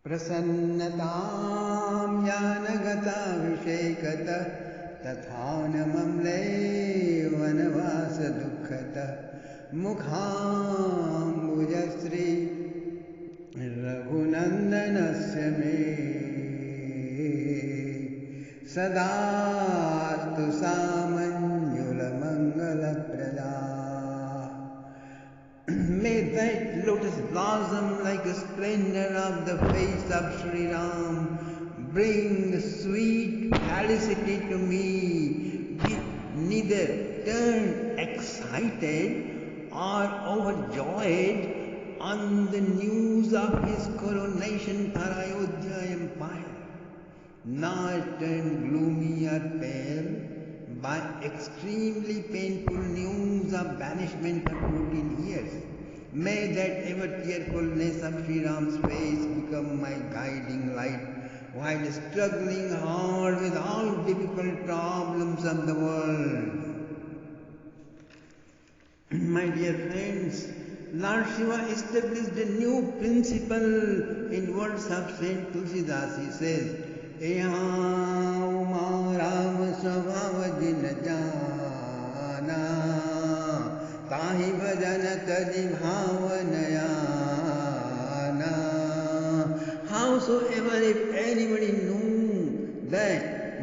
प्रसन्नतां ज्ञानगताभिषेकतः तथानमम्ले वनवासदुःखतः मुखाम्बुजश्री रघुनन्दनस्य may सदास्तु सामञ्जुलमङ्गलप्रदा। May that lotus blossom like a splendor of the face of Sri Ram bring sweet felicity to me, be neither turned excited or overjoyed on the news of his coronation for Ayodhya empire, nor turned gloomy or pale by extremely painful news of banishment for 14 years. May that ever cheerfulness of Sri Ram's face become my guiding light while struggling hard with all difficult problems of the world. My dear friends, Lord Shiva established a new principle in words of Saint Tulsidas. He says, "Eha uma Ram svabhav jin jana, tahi bhajan tadi bhavanayana." Howsoever, if anybody knew the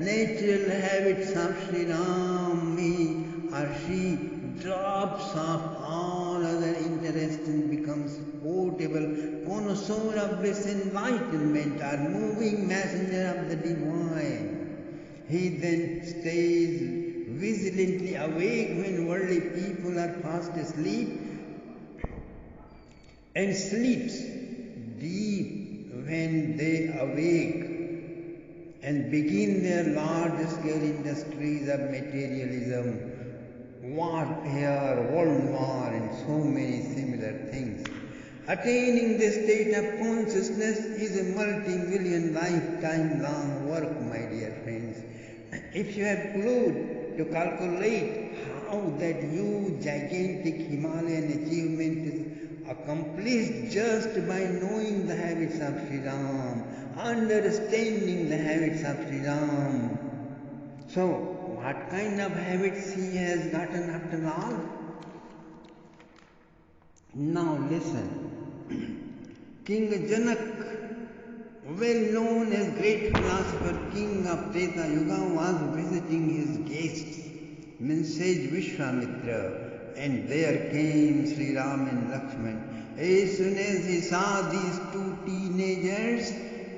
natural habits of Sri Ram, he or she drops off all other interests and becomes portable connoisseur of bliss enlightenment or moving messenger of the divine. He then stays vigilantly awake when worldly people are fast asleep and sleeps deep when they awake and begin their large-scale industries of materialism, warfare, world war, and so many similar things. Attaining this state of consciousness is a multi-million lifetime long work, my dear friends. If you have clued to calculate how that huge, gigantic Himalayan achievement is accomplished just by knowing the habits of Sri Ram, understanding the habits of Sri Ram. So, what kind of habits he has gotten after all? Now listen. King Janak, well known as great philosopher, king of Treta Yuga, was visiting his guests, sage Vishwamitra, and there came Sri Ram and Lakshman. As soon as he saw these two teenagers,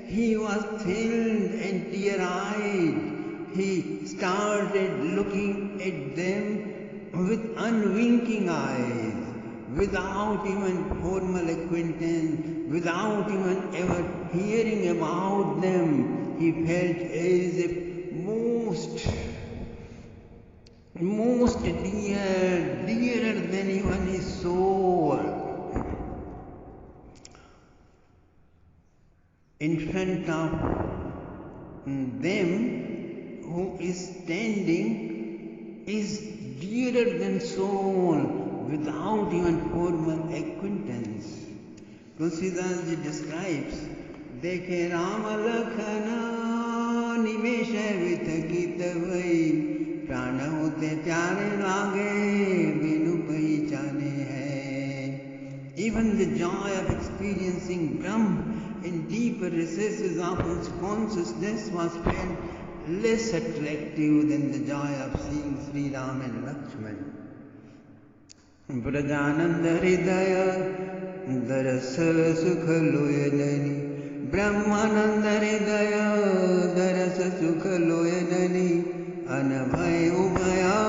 he was thrilled and tear-eyed. He started looking at them with unwinking eyes, without even formal acquaintance, without even ever hearing about them. He felt as if most dearer than even his soul. In front of them, who is standing is dearer than soul without even formal acquaintance. Tulsidas ji describes, "Dekhe Rama Lakhana nimesha vitakit vai, prana hote pyare lage binu pahchane hai." Even the joy of experiencing Brahm in deeper recesses of his consciousness was felt less attractive than the joy of seeing Sri Ram and Lakshman. Brajananda Hridaya Darasa Sukha Loyanani, Brahmananda Hridaya Darasa Sukha Loyanani, Anabhay Ubhaya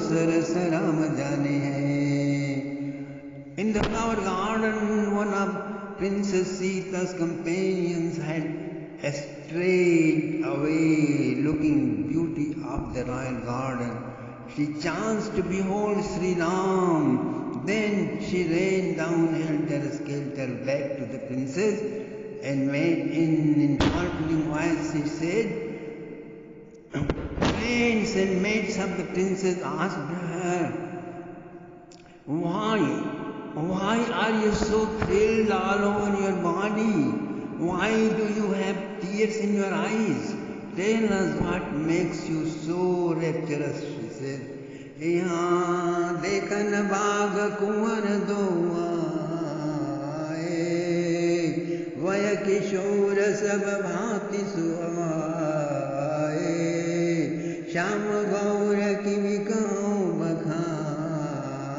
Sarasa Rama Jane hai. In the flower garden, one of Princess Sita's companions had strayed away, looking beauty of the royal garden. She chanced to behold Sri Ram. Then she ran down helter-skelter back to the princess and made in faltering voice she said, friends and mates of the princess asked her, Why are you so thrilled all over your body? Why do you have tears in your eyes? Tell us what makes you so rapturous, she said. यहाँ देखन बाग कुंवर दो आए, वय किशोर सब भांति सुहाए, श्याम गौर की बिकाऊ बखानी,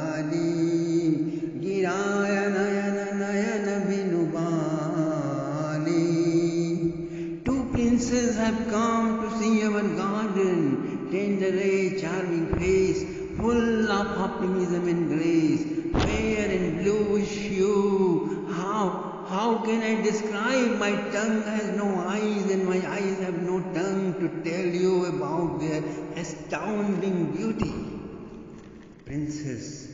गिराय नयन नयन बिनुबानी. Two princes have come to see our garden, tender eye, charming face, full of optimism and grace, fair and bluish hue. How can I describe? My tongue has no eyes and my eyes have no tongue to tell you about their astounding beauty. Princess,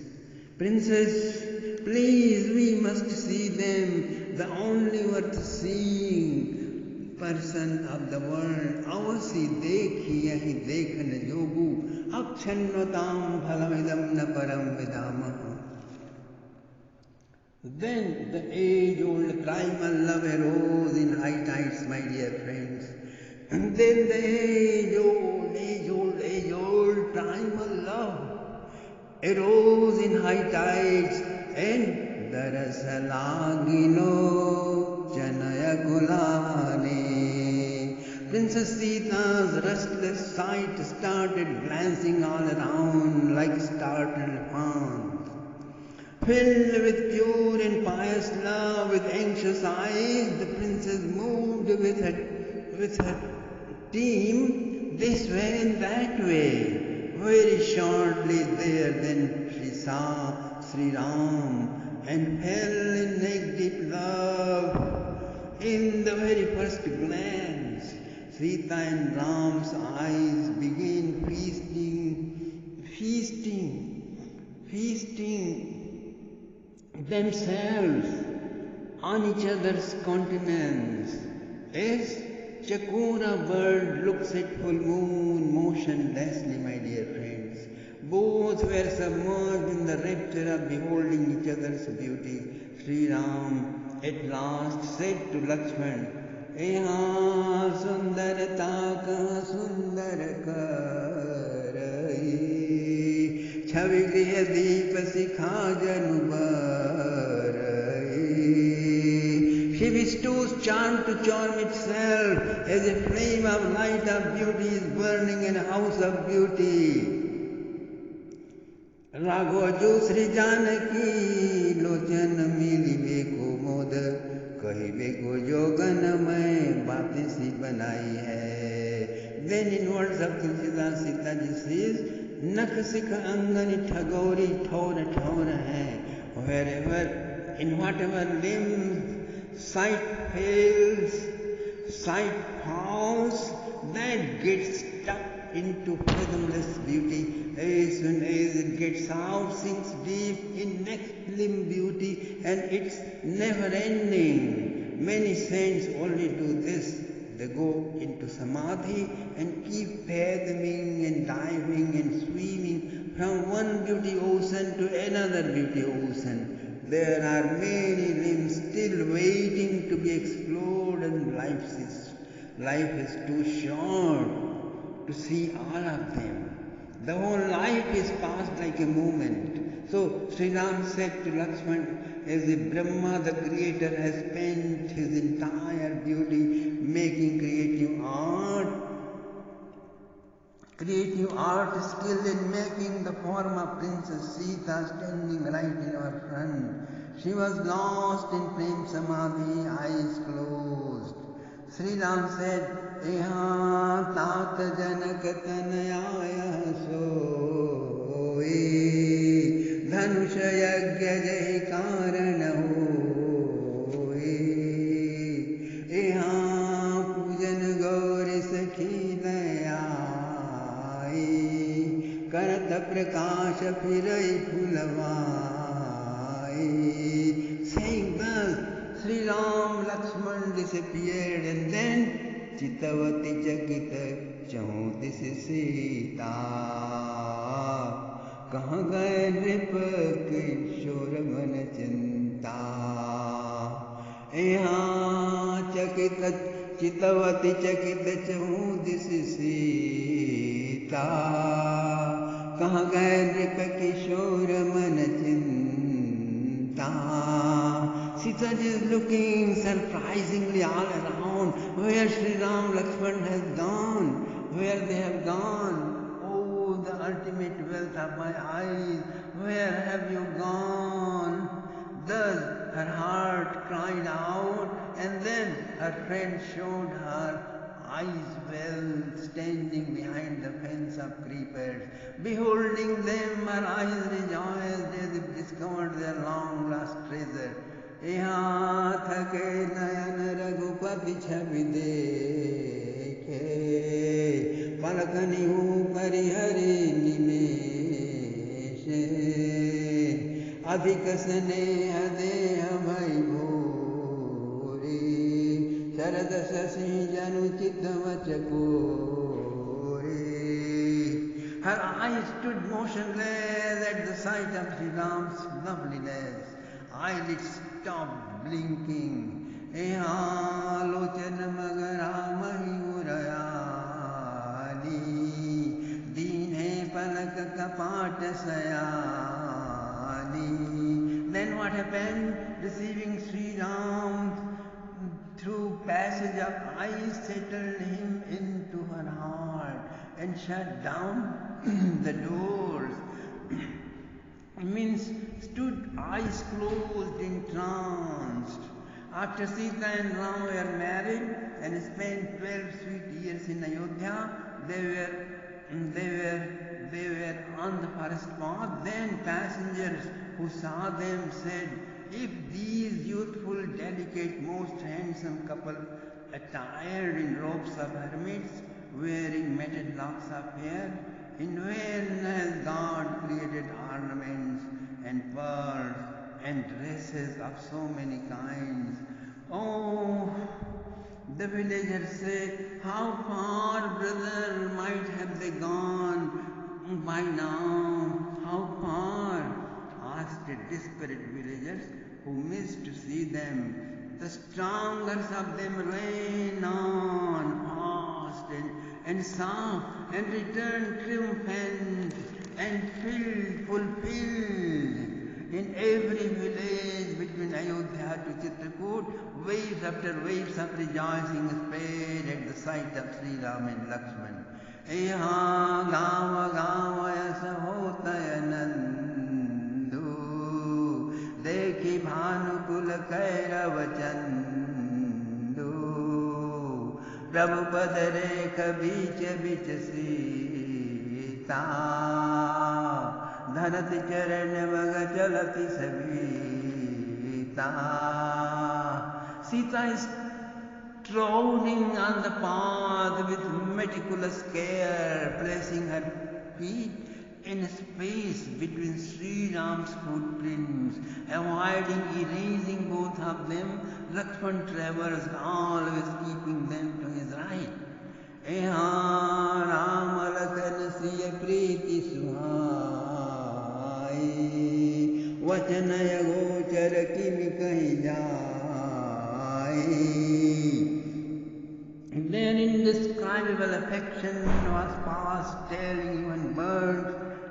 please, we must see them, the only worth seeing person of the world. अवसी देखी यही देखन योगु, अक्षन्नताम फलमिदं न परम विदामः. Then the age-old primal love arose in high tides, my dear friends. And then the age-old primal love arose in high tides, and the rasa lagino janaya kulane. Princess Sita's restless sight started glancing all around like startled fawns. Filled with pure and pious love, with anxious eyes, the princess moved with her team this way and that way. Very shortly there, then she saw Sri Ram and fell in neck-deep love. In the very first glance, Sita and Ram's eyes began feasting themselves on each other's countenance, as Chakora bird looks at full moon motionlessly, my dear friends. Both were submerged in the rapture of beholding each other's beauty. Sri Ram at last said to Lakshman, "यहाँ सुंदरता का सुंदर करई, छवि गृह दीप सिखा जनु बरई." She bestows charm to charm itself, as a flame of light of beauty is burning in a house of beauty. Ragho जो श्री जानकी लोचन मिलिबे को मोद, कहिबे को जोगन में बातें सी बनाई है. Then in words of Tulsidas, Sita ji says, नख सिख अंगन ठगोरी ठोर ठोर है. Wherever, in whatever limbs sight fails, sight falls, that gets stuck into fathomless beauty. As soon as it gets out, sinks deep in next limb beauty, and it's never ending. Many saints only do this. They go into samadhi and keep fathoming and diving and swimming from one beauty ocean to another beauty ocean. There are many limbs still waiting to be explored, and life is too short to see all of them. The whole life is passed like a moment. So Sri Ram said to Lakshman, as if Brahma, the creator, has spent his entire beauty making creative art skill in making the form of Princess Sita standing right in our front. She was lost in Prem Samadhi, eyes closed. Sri Ram said, "यहाँ तात जनक तनयाय सोई, धनुष यज्ञ जय कारण होई, यहाँ पूजन गौर सखी दयाई, करत प्रकाश फिरई फुलवाई." Saying thus, Sri Ram Lakshman disappeared, and then Chitavati Chakita चौदिस Sita, कहाँ गए नृप किशोर मन चिंता। यहाँ चकित चितवती चकित चहूँ दिस सीता कहाँ गए नृप किशोर मन चिंता. Sita is looking surprisingly all around where Sri Ram Lakshman has gone, where they have gone. Oh, the ultimate wealth of my eyes, where have you gone? Thus her heart cried out, and then her friend showed her eyes well, standing behind the fence of creepers. Beholding them, her eyes rejoiced as if discovered their long lost treasure. यहाँ थके नयन रघुपति छवि देखे पलकनि ऊपरि हरि निमेषे अधिक स्नेह देह भई भूरि शरद शशि जनु चित वचकोरे. Her eyes stood motionless at the sight of Sri Ram's loveliness. Eyelids stopped blinking. यहाँ लोचन मगरा मही उरयाली दीन है पलक कपाट Sayali. Then what happened? Receiving Sri Ram through passage of eyes settled him into her heart and shut down the doors. Means stood eyes closed, entranced. After Sita and Ram were married and spent 12 sweet years in Ayodhya, they were on the forest path. Then passengers who saw them said, if these youthful, delicate, most handsome couple attired in robes of hermits, wearing matted locks of hair, in vain has God created ornaments and pearls and dresses of so many kinds. Oh, the villagers say, how far, brother, might have they gone by now? How far? Asked the desperate villagers who missed to see them. The strongest of them ran on fast and saw and returned triumphant and fulfilled. In every village between Ayodhya to Chitrakoot, waves after waves of rejoicing spread at the sight of Sri Ram and Lakshman. यहाँ गाँव गाँव ऐसा होता है नंदू देखी भानुकुल कैरव चंदू प्रभुपद रेख बीच बीच सीता धरती चरण मग चलती Savita. Sita is trotting on the path with meticulous care, placing her feet in a space between Sri Ram's footprints, avoiding erasing both of them. Lakshman traversed, always keeping them to his right. यहाँ राम लखन सिय प्रीति सुहाई वचन अगोचर किमि कहि जाई. Their indescribable affection was past telling. Even birds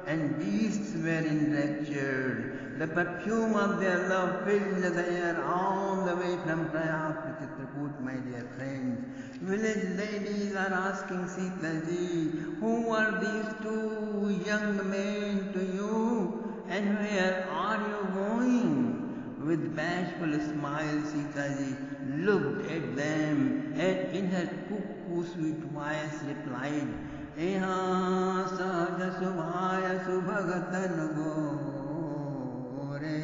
and beasts were enraptured. The perfume of their love filled the air all the way from Prayag to Chitrakoot, my dear friends. Village ladies are asking Sita ji, who are these two young men to you and where are you going? With bashful smile, Sita ji looked at them and in her cuckoo sweet voice replied, यहाँ सहज सुभाय सुभगतन गोरे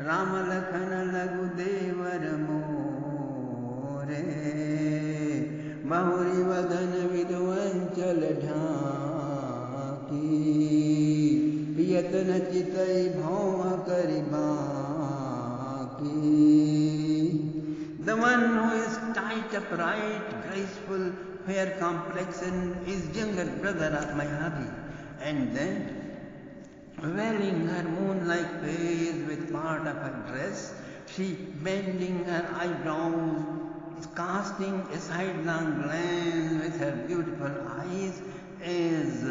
राम लखन लघु देवर मोरे बहुरी वदन विधवंचल ढाकी यतन चितई भौम करि बाकी. The one who is tight, upright, graceful, fair complexion is younger brother of Mayavi, and then veiling her moon-like face with part of her dress, she bending her eyebrows casting a sidelong glance with her beautiful eyes, as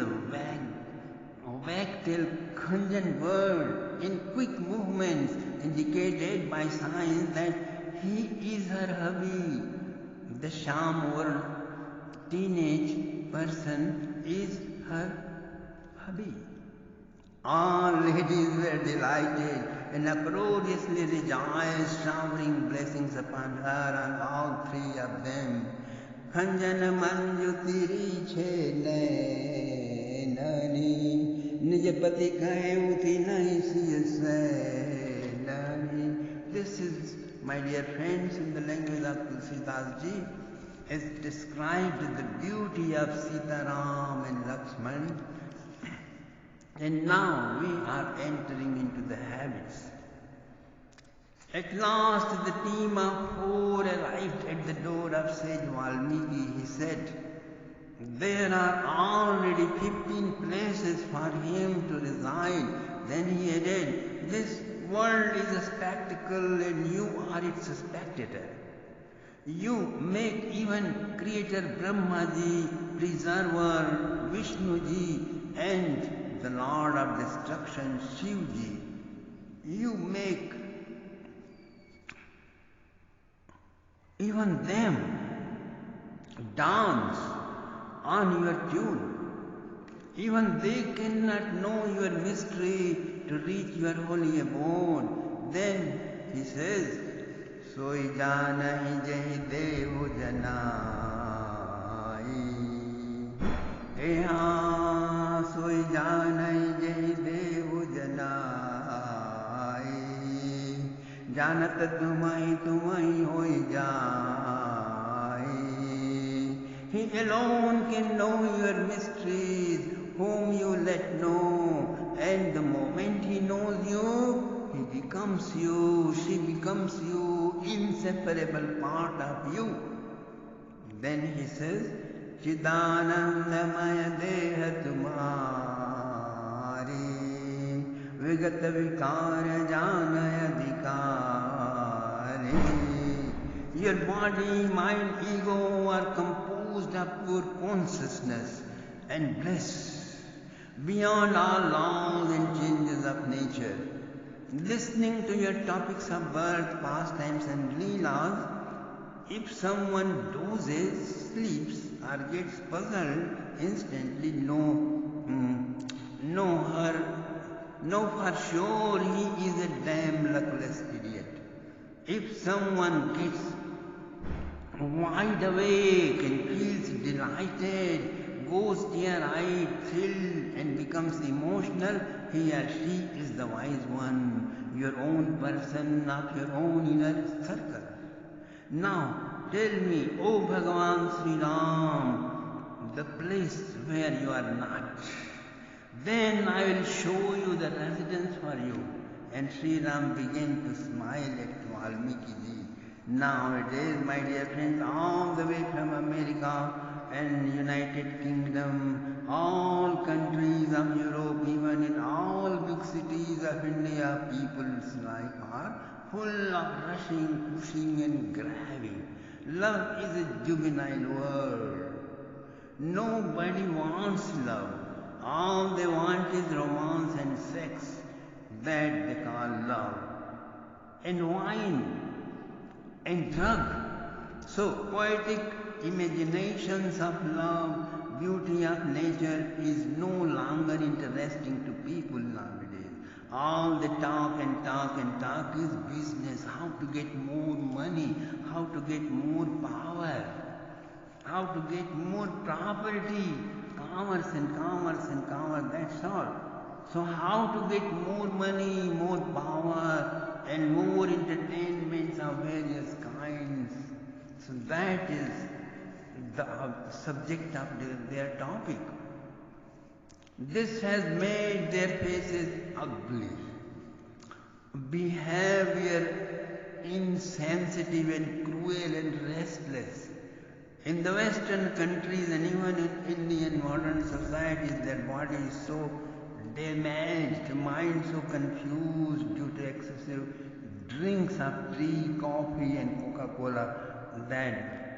wag-tail conjured word in quick movements indicated by signs that he is her hubby. The sham world teenage person is her hubby. All ladies were delighted and uproariously rejoiced, showering blessings upon her and all three of them. Khanjan manju tiri che nani, nijapati kahe uti nahi siyase nani. This is, my dear friends, in the language of Tulsidas ji, has described the beauty of Sitaram and Lakshman. And now we are entering into the habits. At last the team of four arrived at the door of sage Valmiki. He said, there are already 15 places for him to reside. Then he added, this world is a spectacle and you are its spectator. You make even Creator Brahmaji, Preserver Vishnuji, and the Lord of Destruction, Shivji. You make even them dance on your tune. Even they cannot know your mystery to reach your holy abode. Then he says, Soi janahi jahi devu janai. Soi janai jahi devu janai. Janat tumai hoi jai. He alone can know your mysteries, whom you let know. And the moment he knows you, he becomes you, she becomes you, inseparable part of you. Then he says, Chidanandamaya deha tumari, vigat vikara janaya dikari. Your body, mind, ego are composed of pure consciousness and bliss, beyond all laws and changes of nature. Listening to your topics of birth, pastimes and leelas, if someone dozes, sleeps or gets puzzled, instantly know for sure he is a damn luckless idiot. If someone gets wide awake and feels delighted, goes tear-eyed, thrilled and becomes emotional, he or she is the wise one, your own person of your own inner circle. Now tell me, O Bhagavan Sri Ram, the place where you are not. Then I will show you the residence for you. And Sri Ram began to smile at Valmiki ji. Nowadays, my dear friends, all the way from America and United Kingdom, all countries of Europe, even in all big cities of India, people's life are full of rushing, pushing and grabbing. Love is a juvenile word. Nobody wants love. All they want is romance and sex. That they call love. And wine and drug. So poetic imaginations of love, beauty of nature is no longer interesting to people nowadays. All the talk and talk and talk is business. How to get more money, how to get more power, how to get more property, commerce and commerce and commerce, that's all. So how to get more money, more power and more entertainments of various kinds. So that is the subject of their topic. This has made their faces ugly, behavior insensitive and cruel and restless. In the Western countries and even in Indian modern societies, their body is so damaged, mind so confused due to excessive drinks of tea, coffee and Coca-Cola, land.